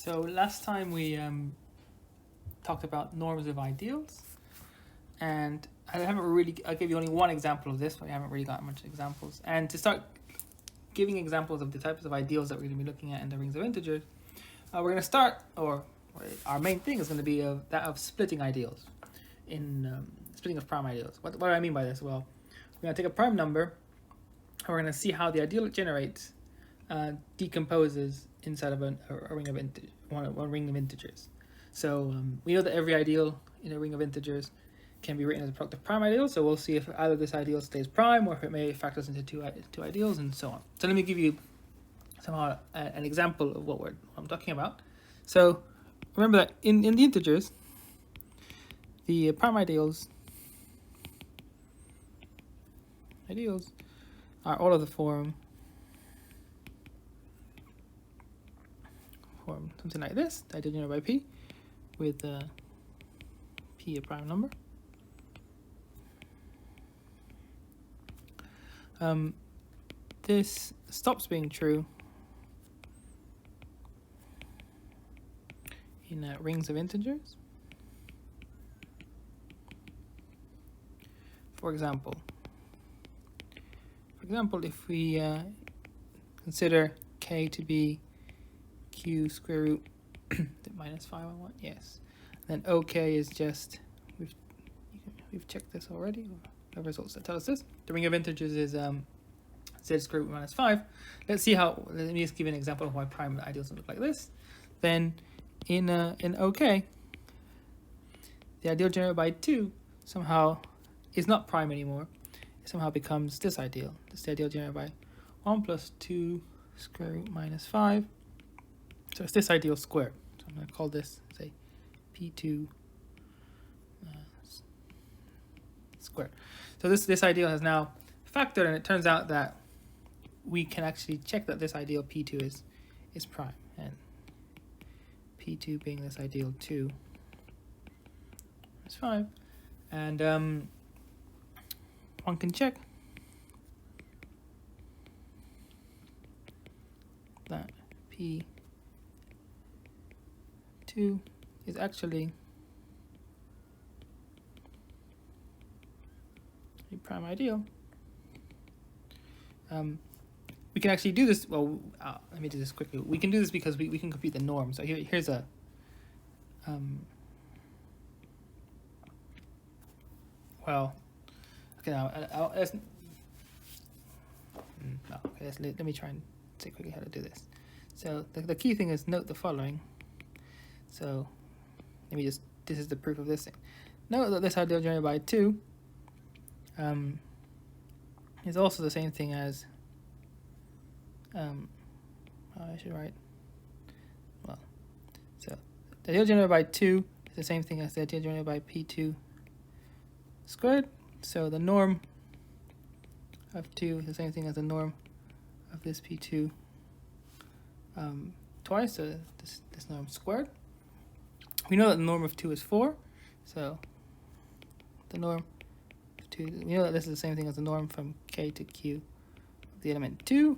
So last time we talked about norms of ideals, and I'll give you only one example of this, but we haven't really got much examples. And to start giving examples of the types of ideals that we're going to be looking at in the rings of integers, we're going to start, or our main thing is going to be that of splitting ideals, splitting of prime ideals. What do I mean by this? Well, we're going to take a prime number, and we're going to see how the ideal it generates decomposes inside of a ring of one ring of integers. So we know that every ideal in a ring of integers can be written as a product of prime ideals. So we'll see if either this ideal stays prime or if it may factors into two ideals and so on. So let me give you somehow an example of what I'm talking about. So remember that in the integers, the prime ideals are all of the form something like this, the ideal generated by P, with P a prime number. This stops being true in rings of integers. For example, if we consider K to be Q square root minus 5 on 1, yes. Then OK is just, we've checked this already, the results that tell us this. The ring of integers is Z square root minus 5. Let me just give you an example of why prime ideals look like this. Then in OK, the ideal generated by 2 somehow is not prime anymore. It somehow becomes this ideal. This is the ideal generated by 1 plus 2 square root minus 5. So it's this ideal squared. So I'm going to call this, say, P2 squared. So this ideal has now factored, and it turns out that we can actually check that this ideal P2 is prime, and P2 being this ideal 2 is 5. And one can check that P2 is actually a prime ideal. We can actually do this. Well, let me do this quickly. We can do this because we can compute the norm. So here's a let me try and say quickly how to do this. So the key thing is note the following. So this is the proof of this thing. Note that this ideal generated by 2 is also the same thing as I should write, so the ideal generated by 2 is the same thing as the ideal generated by P2 squared. So the norm of 2 is the same thing as the norm of this P2 twice, so this norm squared. We know that the norm of 2 is 4, so the norm of 2, we know that this is the same thing as the norm from K to Q of the element 2,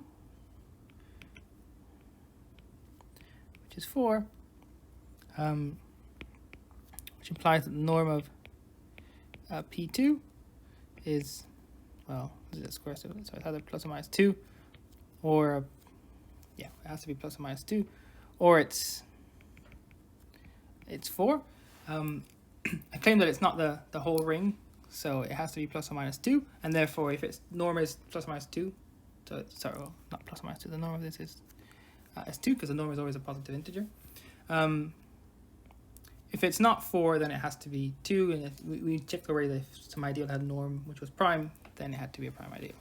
which is 4, which implies that the norm of P2 is, this is a square, so it's either plus or minus 2, or, it has to be plus or minus 2, or it's 4. I claim that it's not the whole ring, so it has to be plus or minus 2, and therefore if its norm is plus or minus 2, not plus or minus 2, the norm of this is 2, because the norm is always a positive integer. If it's not 4, then it has to be 2, and if we checked already that if some ideal had a norm which was prime, then it had to be a prime ideal.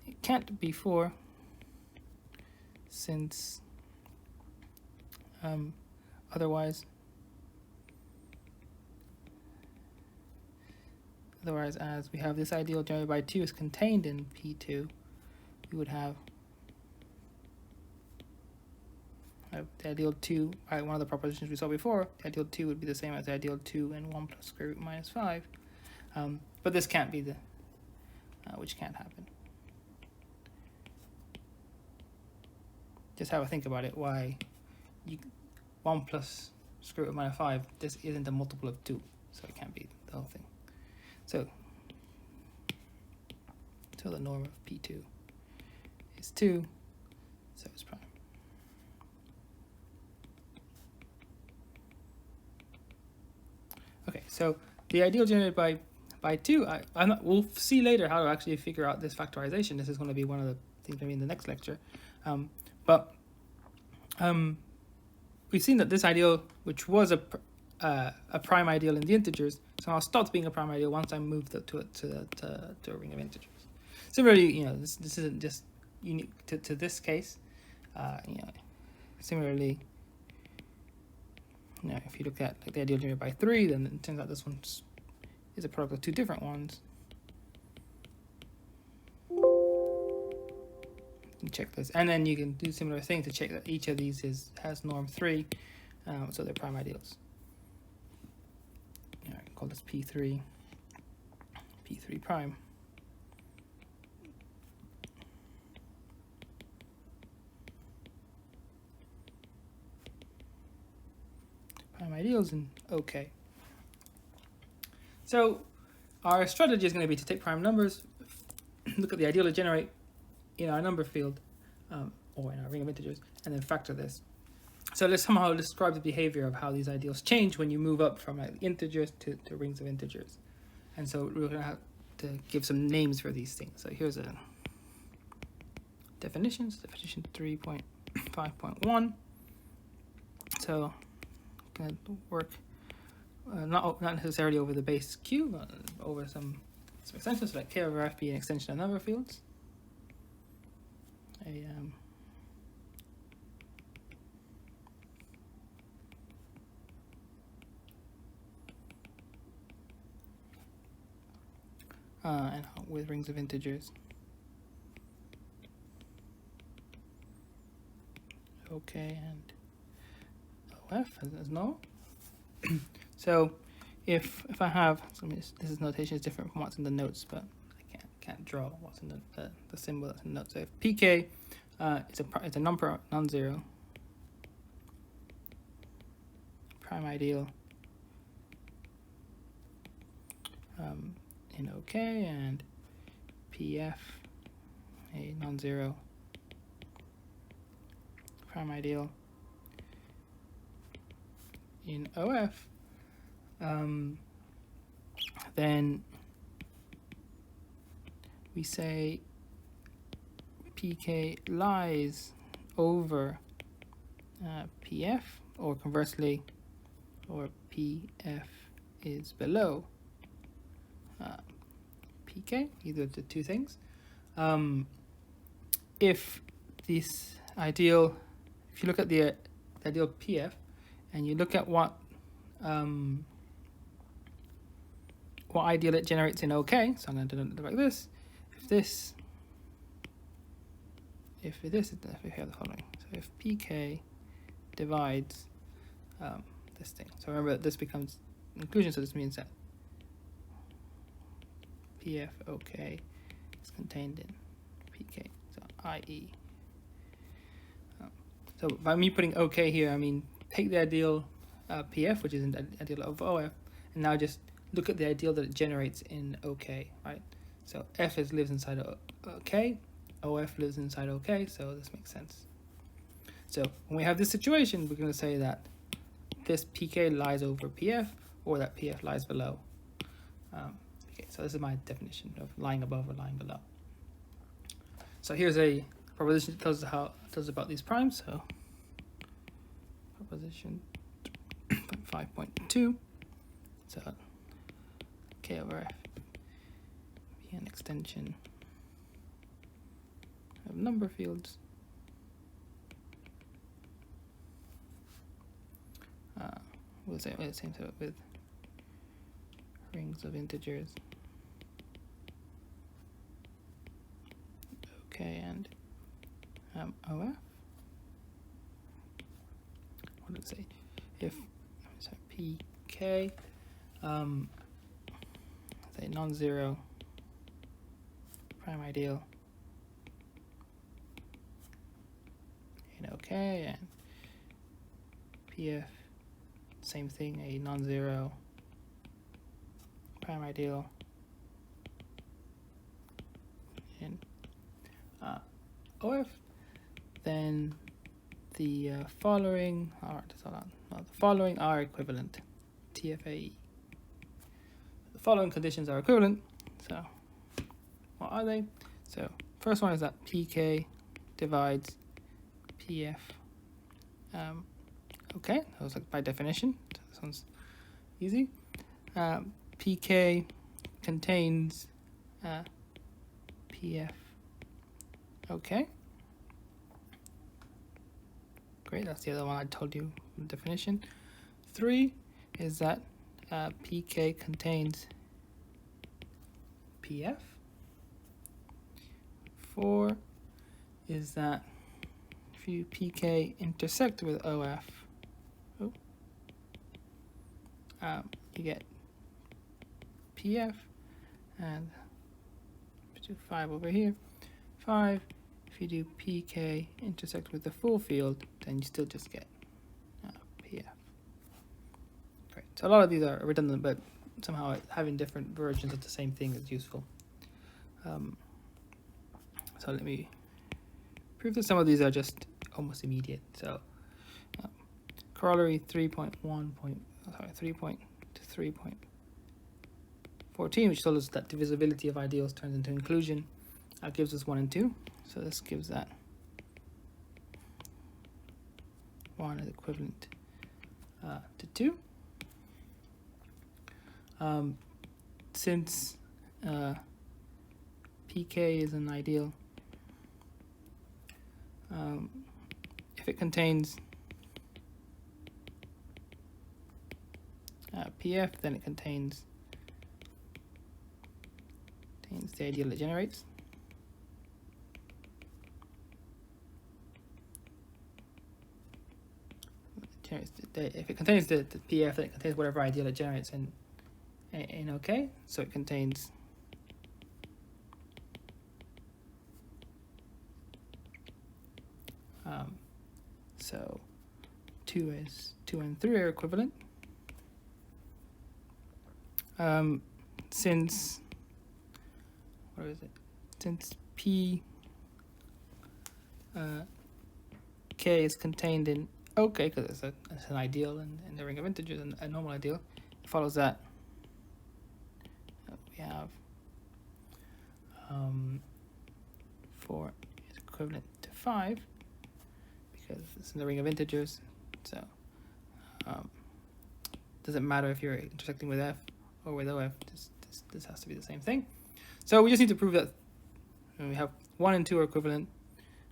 It can't be 4, since otherwise as we have this ideal generated by 2 is contained in P2, we would have the ideal 2, one of the propositions we saw before, the ideal 2 would be the same as the ideal 2 and 1 plus square root minus 5. But this can't be which can't happen. just have a think about it. Why 1 plus square root of minus 5, this isn't a multiple of 2, so it can't be the whole thing. So the norm of P2 is 2, so it's prime. Okay, so the ideal generated by 2, we'll see later how to actually figure out this factorization. This is going to be one of the things maybe in the next lecture. We've seen that this ideal, which was a prime ideal in the integers, somehow stops being a prime ideal once I moved it to a ring of integers. Similarly, this isn't just unique to this case. Similarly, if you look at the ideal generated by 3, then it turns out this one is a product of 2 different ones. You can check this, and then you can do a similar thing to check that each of these has norm 3, so they're prime ideals. I can call this P3 prime. Prime ideals and OK. So our strategy is going to be to take prime numbers, look at the ideal to generate in our number field, or in our ring of integers, and then factor this. So let's somehow describe the behavior of how these ideals change when you move up from integers to rings of integers. And so we're going to have to give some names for these things. So here's a definition 3.5.1. So going to work not necessarily over the base Q, but over some extensions like K over F be an extension of number fields. And with rings of integers. OK and OF as null. So if I have, this notation is different from what's in the notes, but I can't draw what's in the symbol that's in the notes. So if PK it's a number non-zero prime ideal in OK, and PF a non-zero prime ideal in OF, then we say PK lies over PF, or conversely, or PF is below PK, either of the two things. If this ideal, if you look at the ideal PF, and you look at what ideal it generates in OK, so I'm going to do it like this. If we have the following, so if PK divides this thing, so remember that this becomes inclusion, so this means that PF OK is contained in PK, so i.e. So by me putting OK here, I mean take the ideal PF, which is an ideal of OF, and now just look at the ideal that it generates in OK, right? So F lives inside of OK, OF lives inside OK, so this makes sense. So when we have this situation, we're going to say that this PK lies over PF, or that PF lies below. Okay, so this is my definition of lying above or lying below. So here's a proposition that tells us about these primes. So proposition 5.2. So K over F be an extension of number fields. We'll say the same thing with rings of integers. Okay, and OF. What did it say? If PK, say non-zero prime ideal in Okay, and PF, same thing, a non-zero prime ideal in OF. Then the following are the following are equivalent TFAE. The following conditions are equivalent. So what are they? So first one is that PK divides PF. Okay, that was like by definition. So this one's easy. PK contains PF. Okay. Great, that's the other one I told you the definition. 3 is that PK contains PF. 4 is that if you PK intersect with OF, you get PF, and do 5 over here. 5, if you do PK intersect with the full field, then you still just get PF. Great. So a lot of these are redundant, but somehow having different versions of the same thing is useful. So let me prove that some of these are just almost immediate. So corollary 3.14, which told us that divisibility of ideals turns into inclusion, gives us 1 and 2. So this gives that 1 is equivalent to 2. Since PK is an ideal, if it contains PF, then it contains the ideal it generates. If it contains the PF, then it contains whatever ideal it generates in OK. So it contains so 2 and 3 are equivalent. Since P K is contained in OK, because it's an ideal in the ring of integers, and a normal ideal, it follows that we have 4 is equivalent to 5 because it's in the ring of integers. So doesn't matter if you're intersecting with F or with OF, this has to be the same thing. So we just need to prove that we have 1 and 2 are equivalent,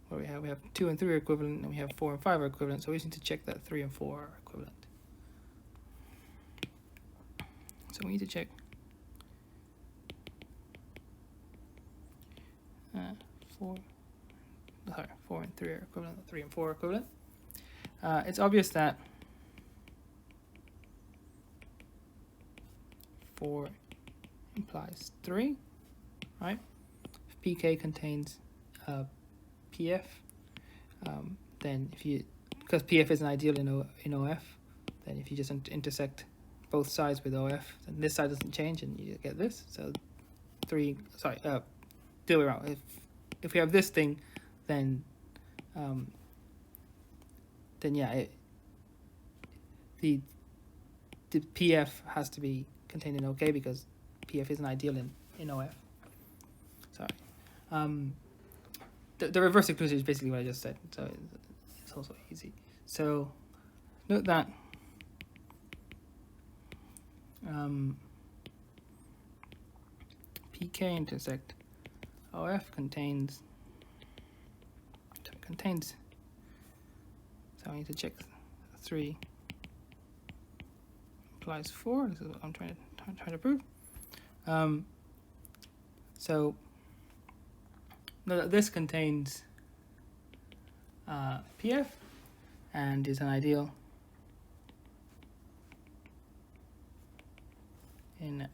or we have 2 and 3 are equivalent, and we have 4 and 5 are equivalent. So we just need to check that 3 and 4 are equivalent. So we need to check 4 and 3 are equivalent, 3 and 4 are equivalent. It's obvious that 4 implies 3, right? If PK contains PF, then because PF is an ideal in OF, then if you just intersect both sides with OF, then this side doesn't change and you get this. So the other way around. If we have this thing, then yeah, the PF has to be contained in OK because PF is an ideal in OF. Sorry. The reverse inclusion is basically what I just said, so it's also easy. So note that PK intersect OF contains, so I need to check 3 implies 4. This is what I'm trying to prove. So this contains PF and is an ideal in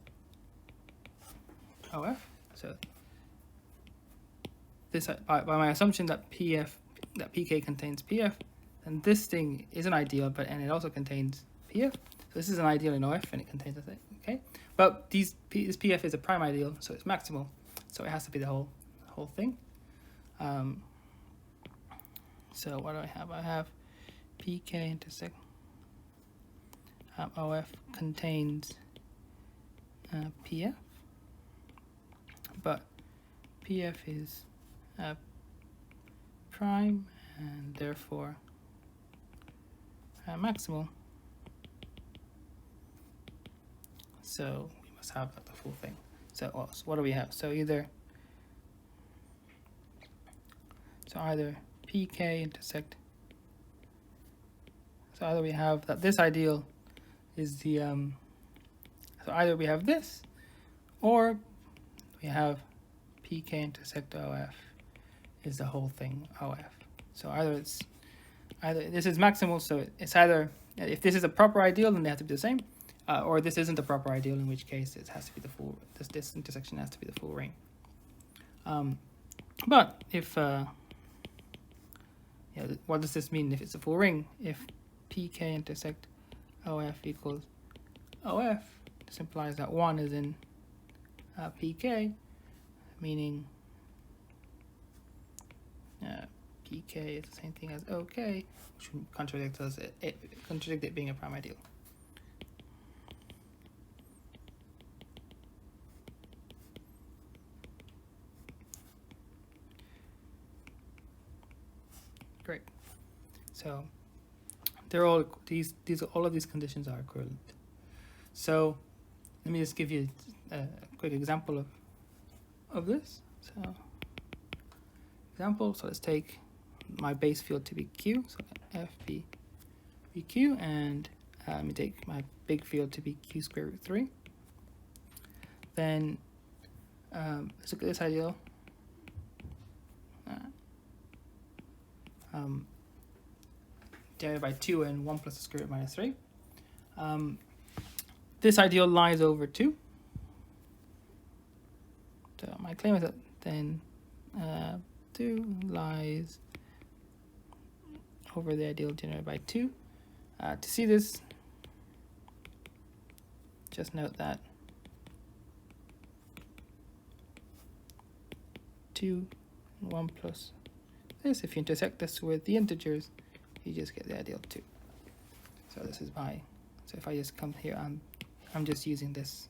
OF. So this by my assumption that PK contains PF, and this thing is an ideal, and it also contains PF. So this is an ideal in OF, and it contains a thing. Okay, but this PF is a prime ideal, so it's maximal. So it has to be the whole thing. So what do I have? I have PK intersect OF contains PF, but PF is prime and therefore maximal. So we must have the full thing. So what do we have? So either PK intersect. So either we have that this ideal is the so either we have this, or we have PK intersect OF is the whole thing OF. So either this is maximal, so it's either, if this is a proper ideal, then they have to be the same, or this isn't a proper ideal, in which case it has to be the full. This intersection has to be the full ring. But if what does this mean if it's a full ring? If PK intersect OF equals OF, this implies that 1 is in PK, meaning PK is the same thing as OK, which would contradict it being a prime ideal. Great. So they're all all of these conditions are equivalent. So let me just give you a quick example of this. So let's take my base field to be Q, so FP be Q, and let me take my big field to be Q square root 3. Then let's look at this ideal. Divided by 2 and 1 plus the square root minus 3. This ideal lies over 2. So my claim is that then 2 lies over the ideal generated by 2. To see this, just note that 2 and 1 plus this, if you intersect this with the integers, you just get the ideal 2. So this is so if I just come here, I'm just using this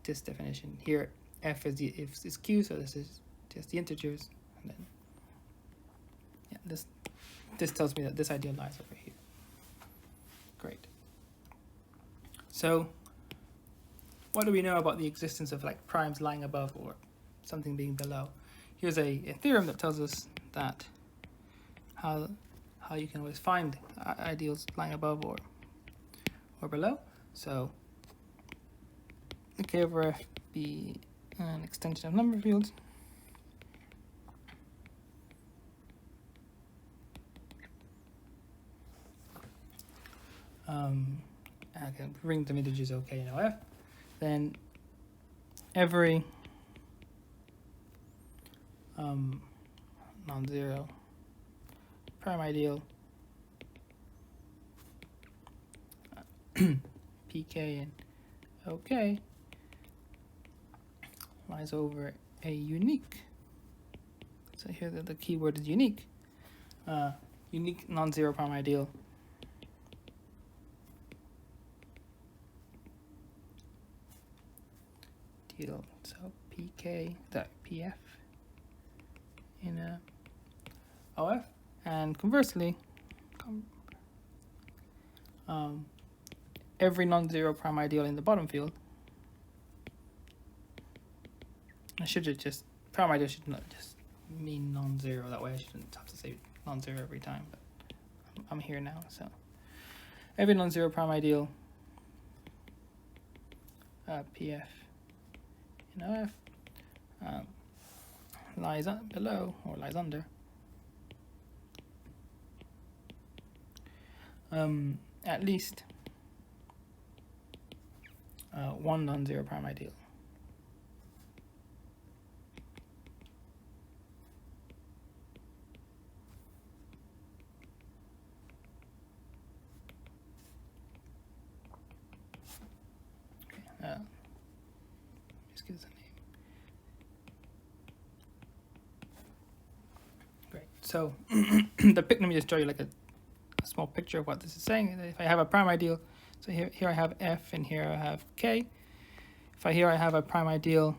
definition here. F is Q, so this is just the integers, and then this tells me that this ideal lies over here. Great. So what do we know about the existence of like primes lying above or something being below? Here's a theorem that tells us that how you can always find ideals lying above or below. So K over F be an extension of number fields. I can bring them integers OK and OF. Then every non-zero prime ideal PK and OK lies over a unique. So here the key word is unique. Unique non-zero prime ideal deal. So PK dot PF in OF, and conversely, every non-zero prime ideal in the bottom field. I should have just prime ideal should not just mean non-zero. That way, I shouldn't have to say non-zero every time. But I'm here now, so every non-zero prime ideal PF in OF lies below or lies under at least one non-zero prime ideal. just give this a name. Great. So let me just show you like a small picture of what this is saying. If I have a prime ideal, so here I have F and here I have K. If here I have a prime ideal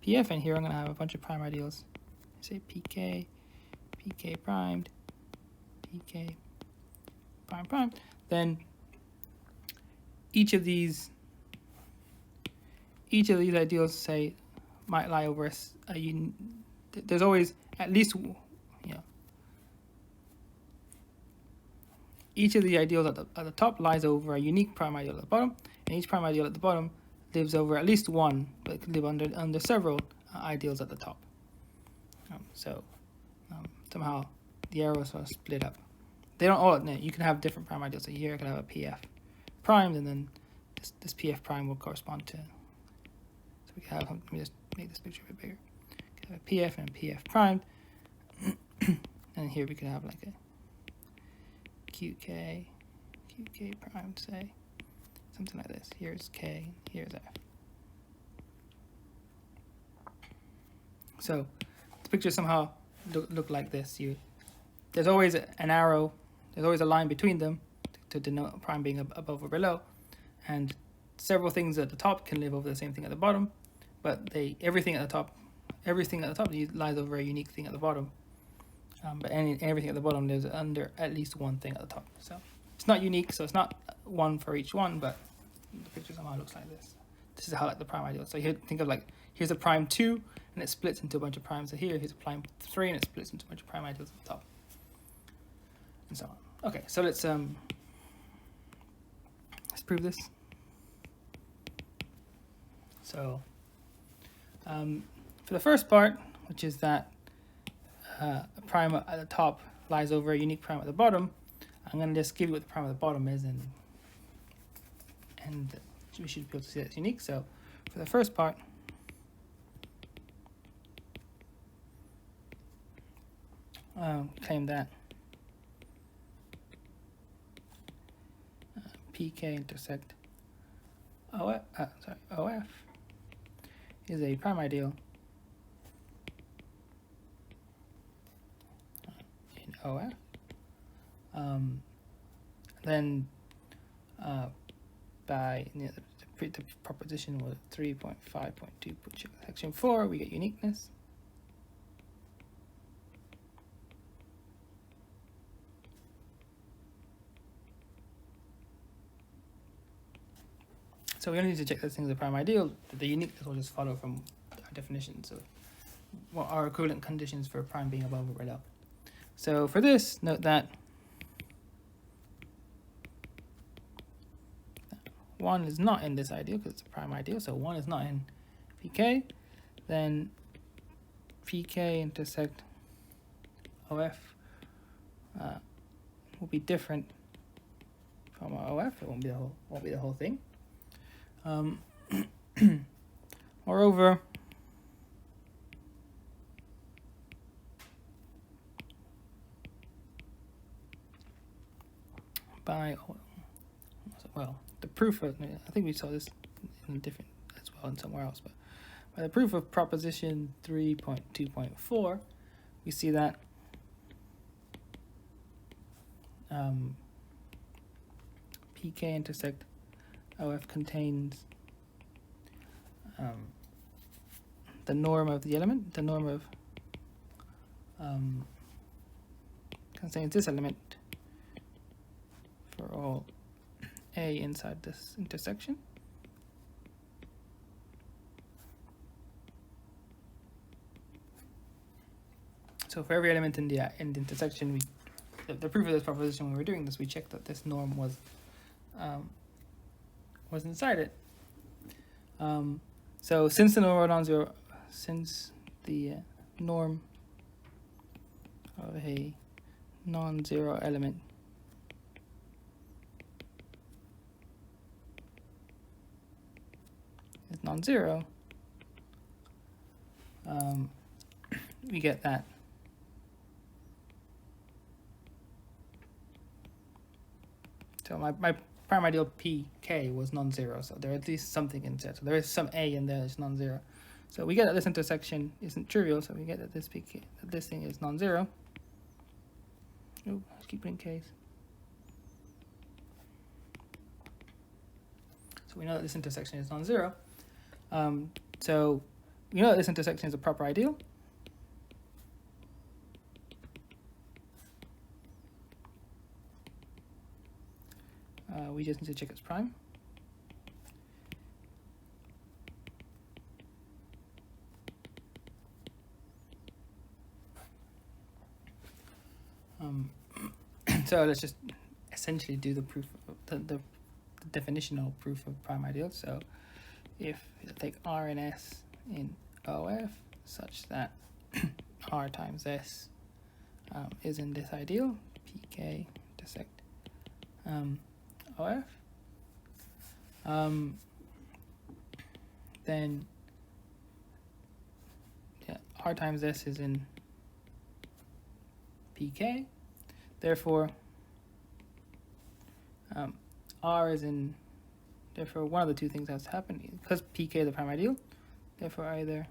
PF, and here I'm going to have a bunch of prime ideals. Say PK, PK primed, PK prime. Then each of these ideals, say, might lie over there's always at least, each of the ideals at the top lies over a unique prime ideal at the bottom, and each prime ideal at the bottom lives over at least one, but it could live under several ideals at the top. Somehow the arrows are split up. They don't all. You can have different prime ideals. So here I could have a PF primed, and then this PF prime will correspond to. So we can have. Let me just make this picture a bit bigger. We have a PF and a PF primed, and here we could have like a QK primed, say something like this. Here's K, here's F. So the picture somehow look like this. There's always an arrow. There's always a line between them to denote prime being above or below, and several things at the top can live over the same thing at the bottom, but everything at the top lies over a unique thing at the bottom. But everything at the bottom lives under at least one thing at the top. So it's not unique. So it's not one for each one, but the picture somehow looks like this. This is how like the prime ideal. So here, think of like here's a prime 2, and it splits into a bunch of primes. So here's a prime 3, and it splits into a bunch of prime ideals at the top, and so on. Okay, so let's prove this. So for the first part, which is that a prime at the top lies over a unique prime at the bottom, I'm going to just give you what the prime at the bottom is, and we should be able to see that it's unique. So for the first part, claim that PK intersect OF is a prime ideal in OF. Then by the proposition was 3.5.2, put section 4, we get uniqueness. So we only need to check this thing as a prime ideal. The uniqueness will just follow from our definition. So what are equivalent conditions for prime being above or below? So for this, note that 1 is not in this ideal because it's a prime ideal. So 1 is not in PK. Then PK intersect OF will be different from our OF. It won't be the whole thing. Moreover, the proof of, I think we saw this in different as well and somewhere else, but by the proof of proposition 3.2.4, we see that PK intersect OF contains the norm of the element. The norm of contains this element for all A inside this intersection. So for every element in the intersection, the proof of this proposition when we were doing this, we checked that this norm was inside it. So since the norm of a non-zero element is non-zero, we get that so my prime ideal PK was non-zero, so there at least something in Z. So there is some A in there that's non-zero. So we get that this intersection isn't trivial, so we get that this PK, that this thing is non-zero. Oh, let's keep putting K's. So we know that this intersection is non-zero. So we know that this intersection is a proper ideal. We just need to check its prime. So let's just essentially do the proof of the definitional proof of prime ideals. So if you take R and S in OF such that R times S is in this ideal, PK intersect OF, then R times S is in PK. Therefore, R is in. Therefore, one of the two things has to happen because PK is a prime ideal. Therefore, either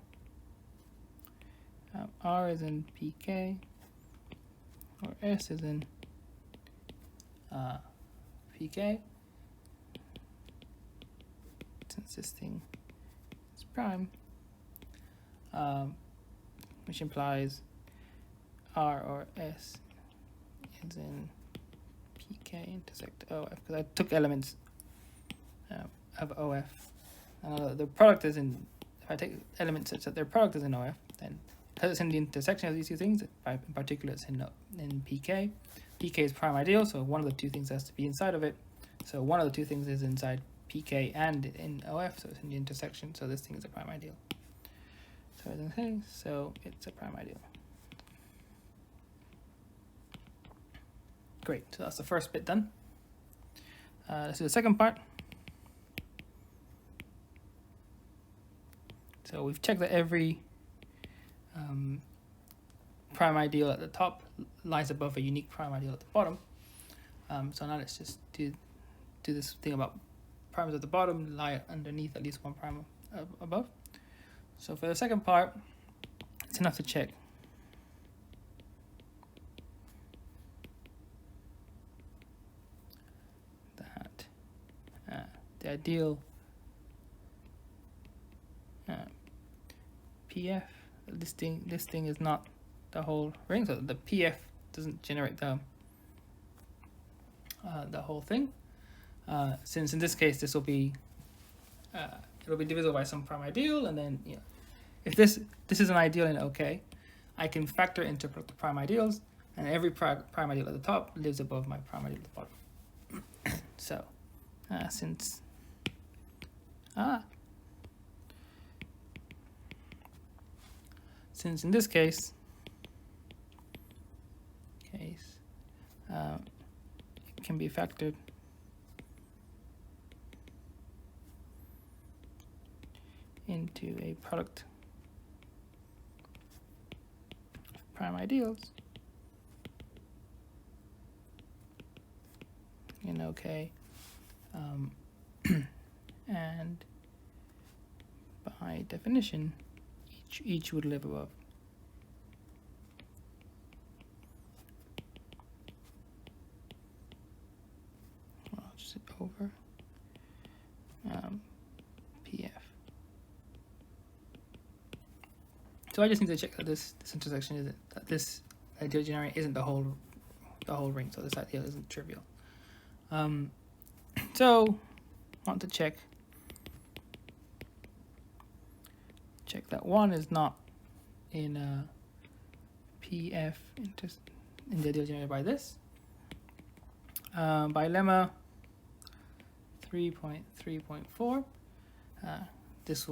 R is in PK or S is in PK. Since this thing is prime, which implies R or S is in PK intersect OF, because I took elements of OF, and the product is in. If I take elements such that their product is in OF, then because it's in the intersection of these two things, in particular it's in PK. PK is prime ideal, so one of the two things has to be inside of it. So one of the two things is inside PK and in OF, so it's in the intersection. So this thing is a prime ideal. So okay, so it's a prime ideal. Great, so that's the first bit done. Let's do the second part. So we've checked that every prime ideal at the top lies above a unique prime ideal at the bottom. So now let's just do this thing about primes at the bottom lie underneath at least one prime above. So for the second part, it's enough to check that the ideal PF, this thing is not the whole ring, so the PF doesn't generate the whole thing. Since in this case this will be it'll be divisible by some prime ideal, and then if this is an ideal in OK, I can factor into the prime ideals, and every prime ideal at the top lives above my prime ideal at the bottom. So since in this case it can be factored into a product of prime ideals in OK, and by definition each would live above. I'll just say over PF. So I just need to check that this intersection isn't, that this ideal generator isn't the whole ring. So this ideal isn't trivial. So I want to check that one is not in PF in the ideal generated by this. By lemma 3.3.4, this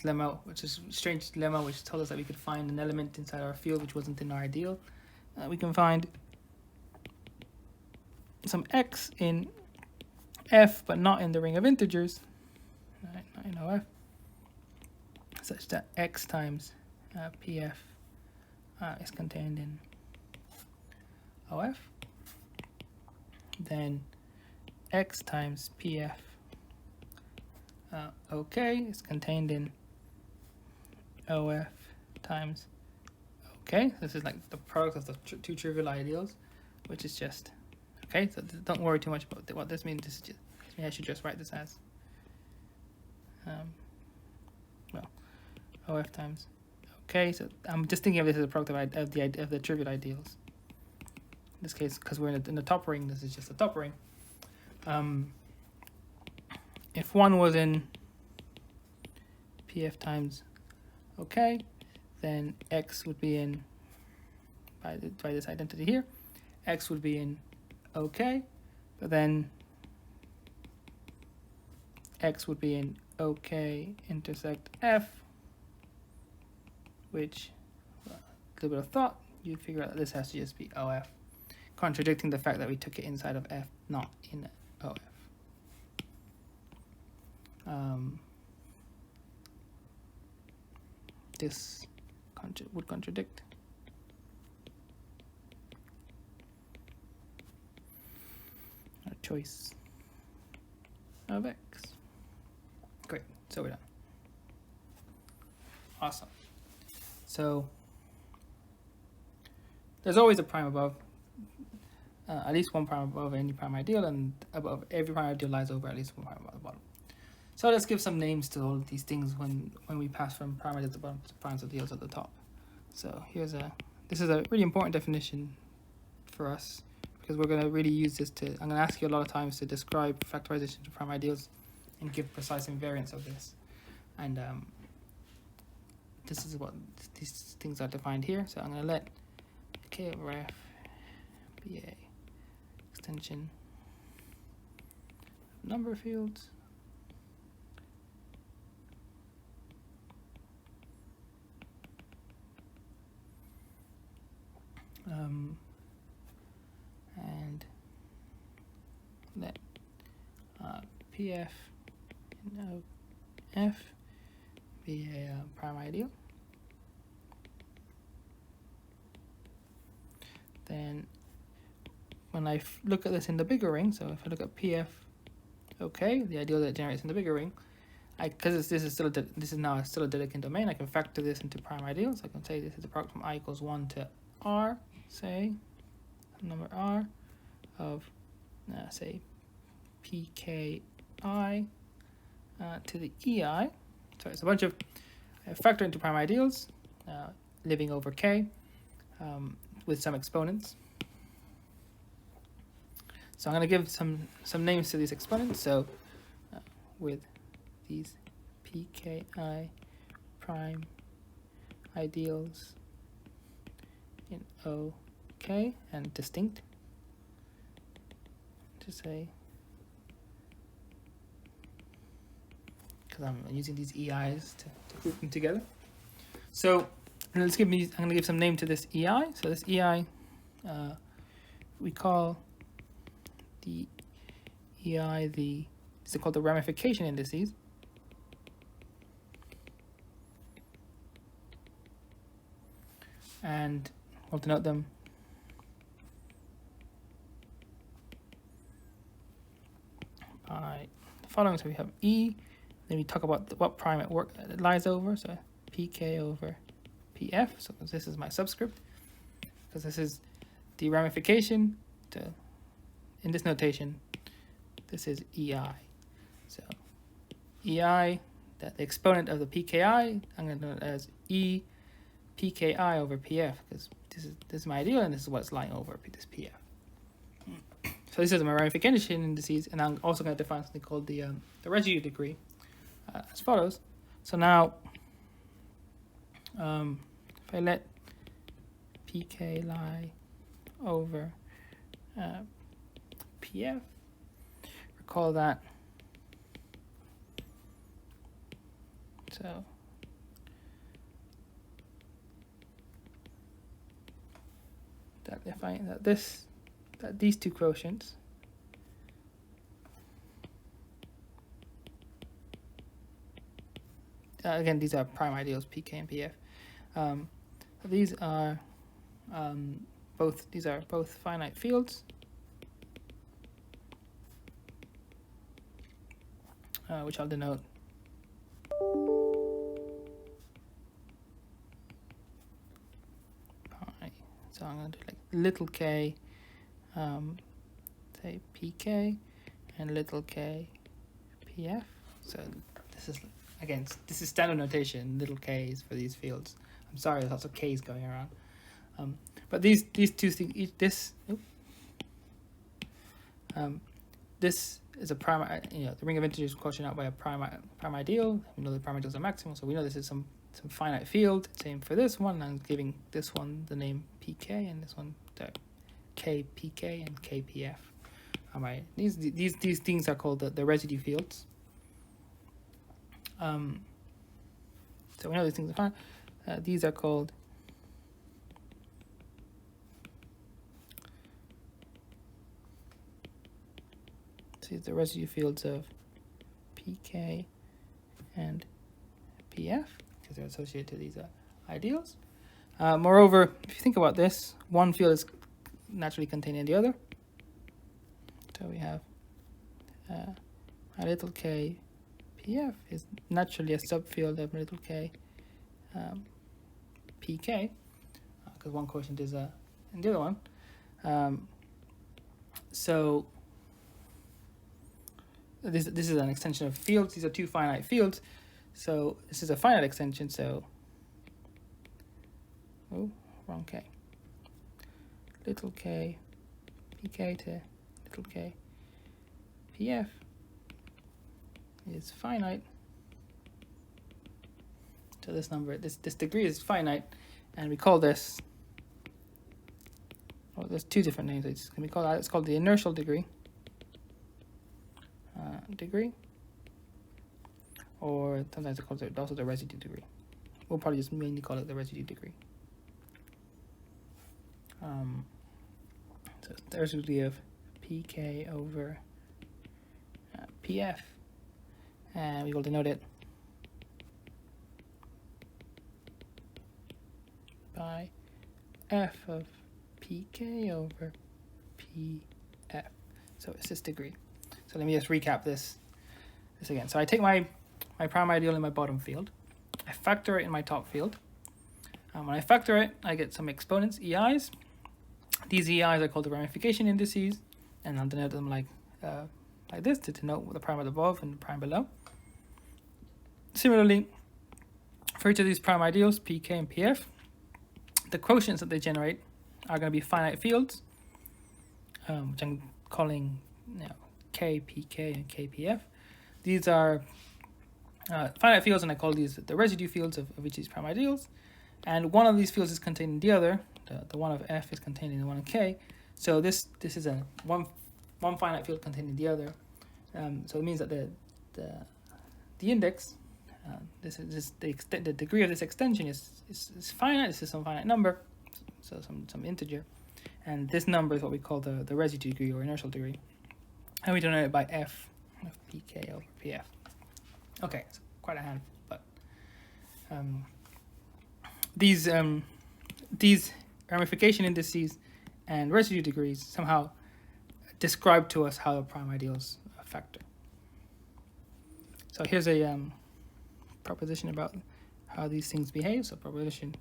lemma, which is a strange lemma, which told us that we could find an element inside our field which wasn't in our ideal. We can find some x in F, but not in the ring of integers, not in OF, such that x times PF is contained in OF. Then x times pf OK is contained in OF times OK. This is like the product of the two trivial ideals, which is just OK. So don't worry too much about what this means. This is just, I should just write this as well, OF times OK. So I'm just thinking of this as a product of the trivial ideals. In this case, because we're in the top ring, this is just a top ring. If one was in PF times OK, then X would be in, by this identity here, X would be in OK, but then X would be in OK intersect F, which, a little bit of thought, you figure out that this has to just be OF, contradicting the fact that we took it inside of F, not in OF. This would contradict. Our choice of X. Great, so we're done. Awesome. So there's always a prime above, at least one prime above any prime ideal, and above every prime ideal lies over at least one prime above the bottom. So let's give some names to all of these things when we pass from prime ideals at the bottom to prime ideals at the top. So this is a really important definition for us, because we're going to really use this I'm going to ask you a lot of times to describe factorization to prime ideals and give precise invariance of this. And this is what these things are defined here. So I'm going to let K over F be a extension of number fields. And let PF in F be a prime ideal. Then when I look at this in the bigger ring, so if I look at PF OK, the ideal that generates in the bigger ring, because this is now still a Dedekind domain, I can factor this into prime ideals. I can say this is a product from I equals 1 to R, say number R of say PKI to the EI. So it's a bunch of factor into prime ideals living over K with some exponents. So I'm going to give some names to these exponents. So with these PKI prime ideals in OK and distinct, to say, because I'm using these EIs to group them together. So I'm going to give some name to this EI. So this EI, we call the EI these are called the ramification indices. And we'll denote them by the following. So we have E, then we talk about what prime it lies over, so PK over PF. So this is my subscript, because this is the ramification in this notation, this is EI. So EI, that the exponent of the PKI, I'm going to denote as E PKI over PF, because this is my ideal and this is what's lying over this PF. So this is my ramification indices, and I'm also going to define something called the residue degree as follows. So now, if I let PK lie over PF, recall that. So that these two quotients again, these are prime ideals PK and PF. These are both finite fields, which I'll denote pi. So I'm going to do like little k, say pk, and little k pf. So this is, again, this is standard notation, little k's for these fields. I'm sorry, there's lots of k's going around. But these two things, this is a prime, the ring of integers quotient out by a prime ideal. We know the prime ideals are maximal, so we know this is some finite field. Same for this one. I'm giving this one the name pk, and this one the kpk and kpf. All right, these things are called the residue fields. So we know these things are fine. These are called the residue fields of pk and pf, because they're associated to these ideals. Moreover, if you think about this, one field is naturally contained in the other. So we have a little k pf is naturally a subfield of little k pk, because one quotient is in the other one. So this is an extension of fields. These are two finite fields. So this is a finite extension. So, oh, wrong k. Little k pk to little k pf is finite. So this number, this degree is finite, and we call this, well, there's two different names. It's going to be called, it's called the inertial degree. Or sometimes it's called also the residue degree. We'll probably just mainly call it the residue degree. So the residue degree of pk over pf, and we will denote it by f of pk over pf. So it's this degree. So let me just recap this again. So I take my prime ideal in my bottom field. I factor it in my top field. When I factor it, I get some exponents, EIs. These EIs are called the ramification indices, and I'll denote them like this to denote the prime above and the prime below. Similarly, for each of these prime ideals, pk and pf, the quotients that they generate are going to be finite fields, which I'm calling k, pk, and kpf. These are finite fields, and I call these the residue fields of each of these prime ideals. And one of these fields is contained in the other. The one of f is contained in the one of k. So this is a one finite field contained in the other. So it means that the index, the degree of this extension is finite. This is some finite number, so some integer, and this number is what we call the residue degree or inertial degree, and we denote it by f of pk over pf. Okay, it's quite a handful, but these ramification indices and residue degrees somehow describe to us how the prime ideals factor. So here's a proposition about how these things behave. So proposition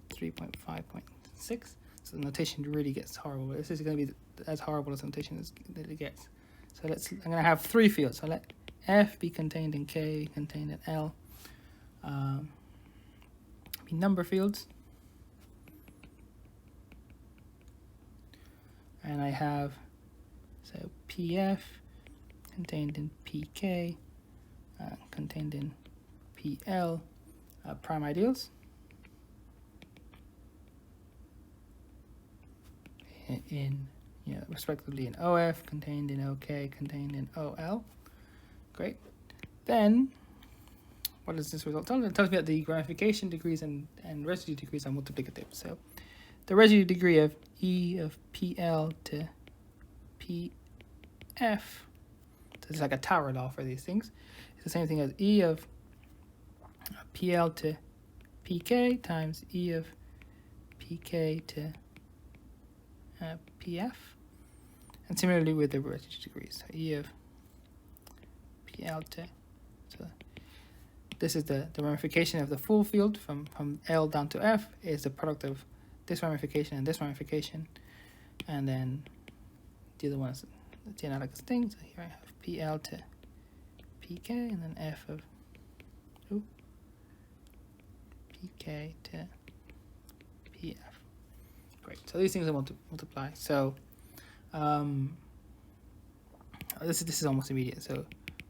3.5.6. So the notation really gets horrible. This is going to be as horrible as the notation that it gets. So I'm going to have three fields. So let f be contained in k, be contained in l. Be number fields. And I have, so pf contained in pk, contained in pl, prime ideals. In respectively in OF, contained in OK, contained in OL. Great. Then, what does this result tell me? It tells me that the ramification degrees and residue degrees are multiplicative. So the residue degree of E of PL to PF, so it's like a tower law for these things, it's the same thing as E of PL to PK times E of PK to PF. And similarly with the residue degrees, so E of PL to So this is the ramification of the full field from L down to F is the product of this ramification and this ramification. And then the other one is the analogous thing. So here I have PL to PK and then F of PK to PF. Great. So these things are multiply. So this is almost immediate. So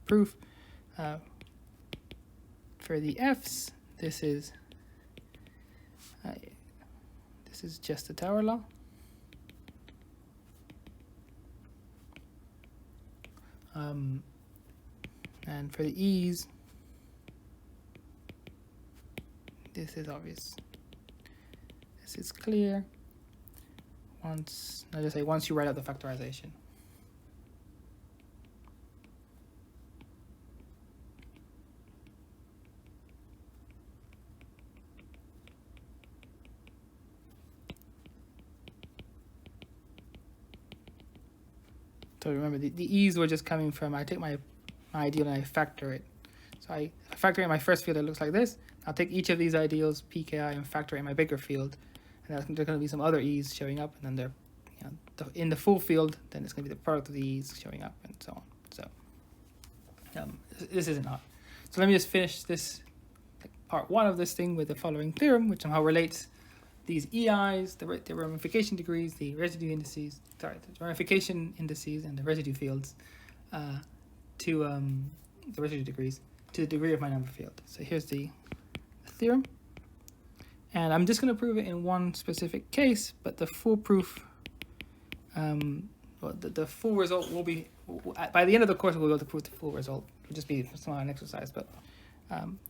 proof for the F's, this is just the Tower law. And for the E's, this is obvious. This is clear. Once you write out the factorization. So remember, the E's were just coming from, I take my ideal and I factor it. So I factor in my first field, it looks like this. I'll take each of these ideals, PKI, and factor in my bigger field. And there's going to be some other E's showing up, and then they're, in the full field, then it's going to be the product of the E's showing up, and so on. So this isn't hard. So let me just finish this part one of this thing with the following theorem, which somehow relates these EIs, the ramification degrees, the residue indices, the ramification indices and the residue fields to the residue degrees to the degree of my number field. So here's the theorem. And I'm just going to prove it in one specific case, but the full proof, the full result will be, by the end of the course, we'll be able to prove the full result. It'll just be some an exercise, but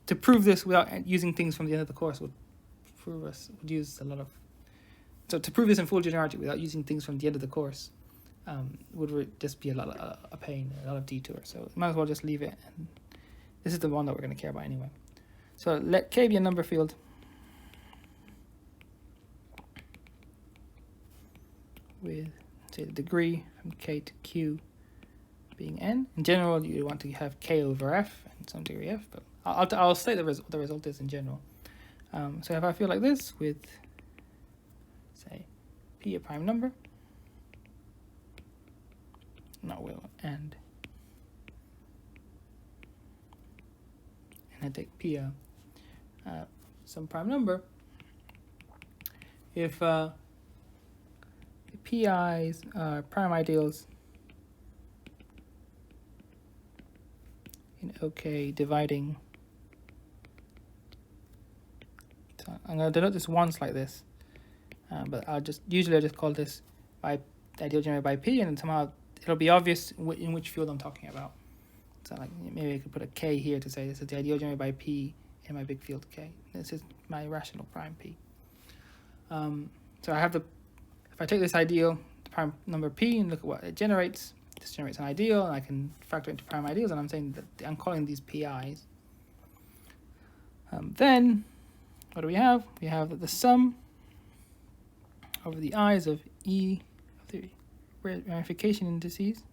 to prove this without using things from the end of the course would use a lot of, so to prove this in full generality without using things from the end of the course would just be a lot of a pain, a lot of detour. So might as well just leave it. And this is the one that we're going to care about anyway. So let K be a number field with, say, the degree from K to Q being N. In general, you want to have K over F and some degree F, but I'll state what the result is in general. So if I feel like this with, say, P a prime number, and I take P some prime number, if PI's are prime ideals in OK dividing, so I'm going to denote this once like this, but usually I just call this by the ideal generated by P, and somehow it'll be obvious in which field I'm talking about. So like maybe I could put a K here to say this is the ideal generated by P in my big field K. This is my rational prime P. So I have if I take this ideal, the prime number P, and look at what it generates, this generates an ideal, and I can factor it into prime ideals, and I'm saying that I'm calling these PIs. Then, what do we have? We have the sum over the i's of E of the ramification indices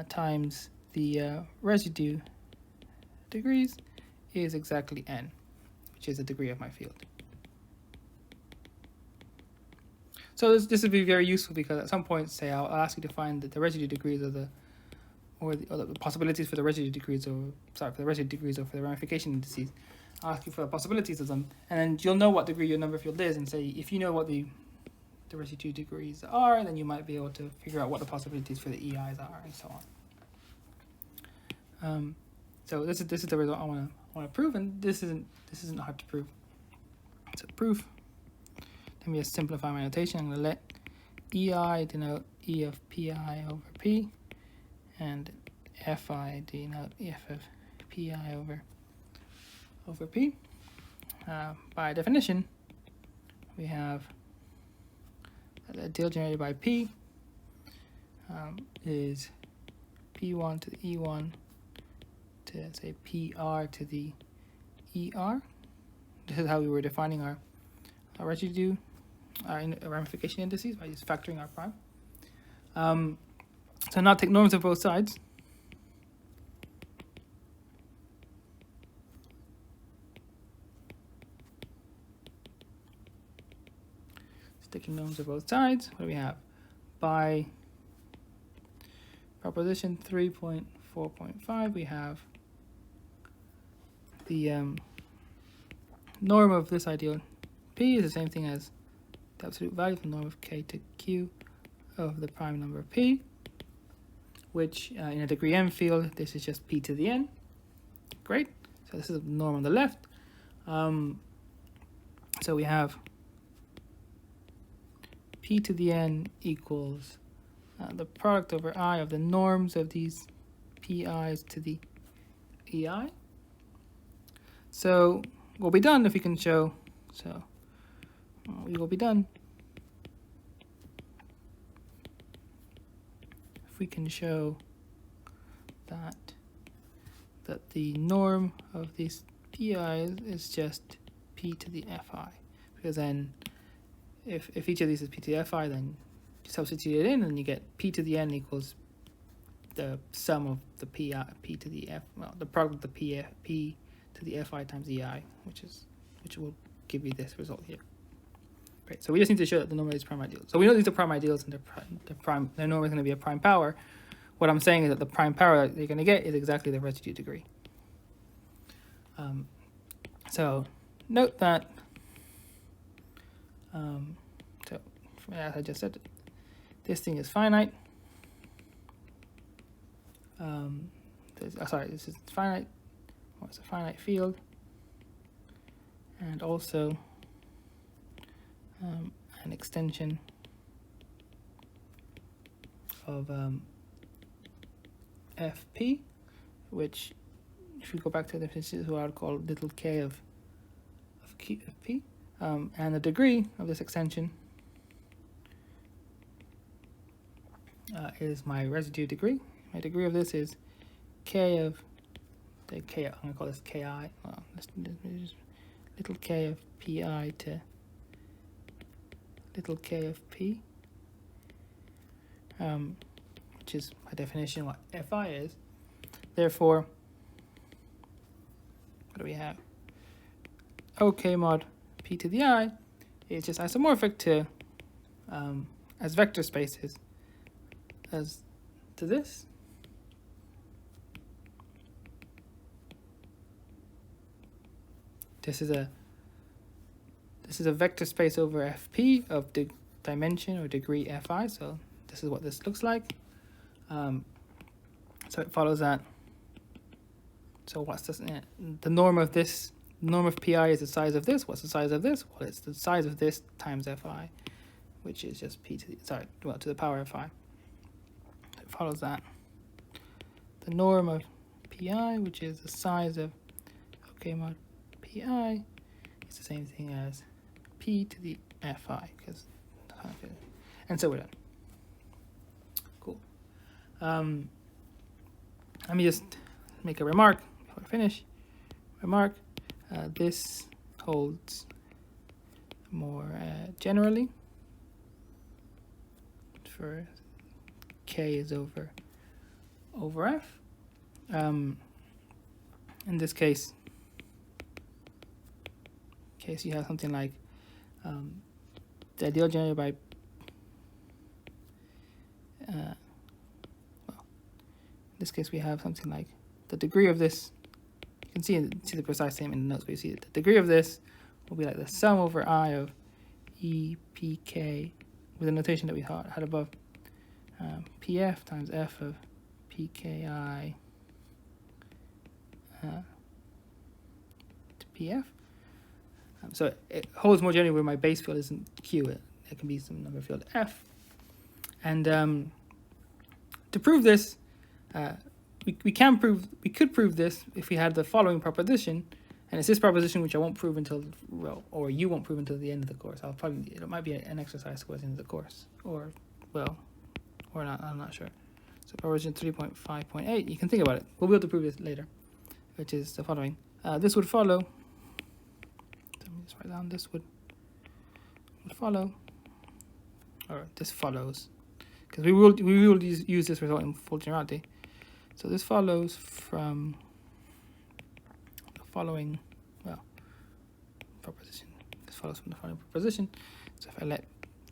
times the residue degrees is exactly n, which is the degree of my field. So this would be very useful because at some point, say, I'll ask you to find the residue degrees of the possibilities for the residue degrees, or for the residue degrees, or for the ramification indices. I'll ask you for the possibilities of them, and then you'll know what degree your number field is, and say if you know what the residue degrees are, then you might be able to figure out what the possibilities for the EIs are, and so on. So this is the result I want to prove, and this isn't hard to prove. So proof. Let me just simplify my notation. I'm going to let EI denote E of PI over P, and FI denote F of PI over P. By definition, we have the ideal generated by P is P1 to the E1 to, say, PR to the ER. This is how we were defining our residue, our ramification indices, by just factoring our prime. So now take norms of both sides. taking norms of both sides. What do we have? By proposition 3.4.5, we have the norm of this ideal P is the same thing as the absolute value of the norm of K to Q of the prime number P, which in a degree n field, this is just P to the n. Great. So this is the norm on the left. So we have P to the n equals the product over I of the norms of these PI's to the EI. So we'll be done if we can show, so we will be done if we can show that the norm of these PI's is just P to the Fi, because then if each of these is P to the Fi, then you substitute it in and you get P to the n equals the sum of the P to the F, well, the product of the P to the Fi times EI, which will give you this result here. Great. So we just need to show that the norm of these prime ideals. So we know these are prime ideals and their norm is going to be a prime power. What I'm saying is that the prime power that you're going to get is exactly the residue degree. So note that, so as I just said, this thing is finite. This is finite. Well, it's a finite field, and also an extension of Fp, which, if we go back to the definition, is what I would call little k of P, and the degree of this extension is my residue degree. My degree of this is k of the k. I'm going to call this ki. Well, just little k of pi to little k of p, which is by definition what Fi is. Therefore, what do we have? OK mod p to the I is just isomorphic to as vector spaces as to this. This is a vector space over Fp of the dimension or degree Fi. So this is what this looks like. So it follows that. So what's this? The norm of this? Norm of Pi is the size of this. What's the size of this? Well, it's the size of this times Fi, which is just P to the, to the power of Fi. It follows that. The norm of Pi, which is the size of OK mod Pi, is the same thing as P to the Fi, and so we're done. Cool. Let me just make a remark before I finish. Remark. This holds more generally for K is over F. In this case you have something like the ideal generated by well, in this case we have something like the degree of this. You can see the precise statement in the notes, but you see that the degree of this will be like the sum over I of E P K with the notation that we had above, PF times F of PKI to PF. So it holds more generally where my base field isn't Q. It can be some number field F. And to prove this, we could prove this if we had the following proposition, and it's this proposition which I won't prove until, well, or you won't prove until the end of the course. It might be an exercise towards the end of the course, or not. I'm not sure. So proposition 3.5.8. You can think about it. We'll be able to prove this later, which is the following. This would follow. Let me just write down. This would follow, or this follows, because we will use this result in full generality. So this follows from the following, proposition. This follows from the following proposition. So if I let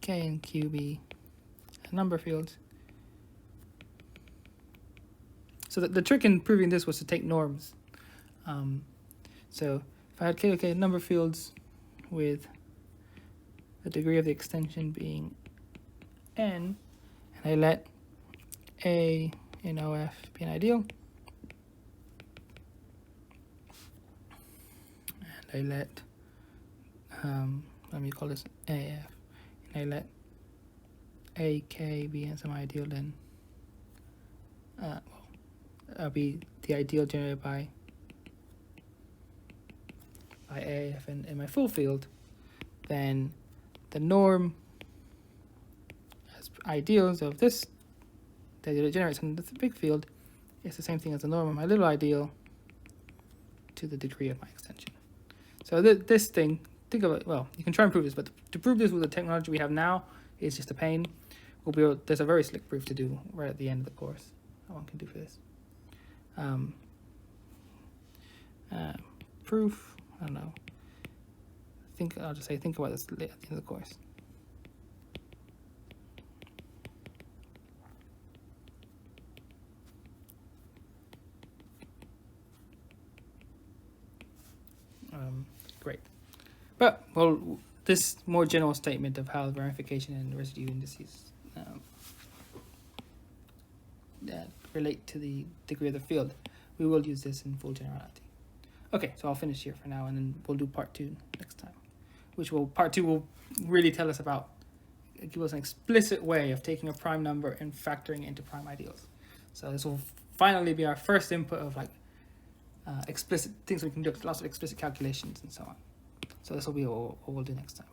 K and Q be number fields. So the trick in proving this was to take norms. So if I had K number fields with the degree of the extension being n, and I let A in OF be an ideal, and I let let me call this AF, and I let AK be in some ideal, then be the ideal generated by AF in my full field, then the norm as ideals of this that it generates in the big field is the same thing as the norm of my little ideal to the degree of my extension. So this thing, think of it, well, you can try and prove this, but to prove this with the technology we have now is just a pain. There's a very slick proof to do right at the end of the course that one can do for this. Proof, I don't know. I'll just say think about this at the end of the course. Great. But, well, this more general statement of how ramification and residue indices relate to the degree of the field, we will use this in full generality. Okay, so I'll finish here for now, and then we'll do part 2 next time, part 2 will really tell us about, give us an explicit way of taking a prime number and factoring it into prime ideals. So this will finally be our first input of explicit things we can do, lots of explicit calculations and so on. So this will be what we'll do next time.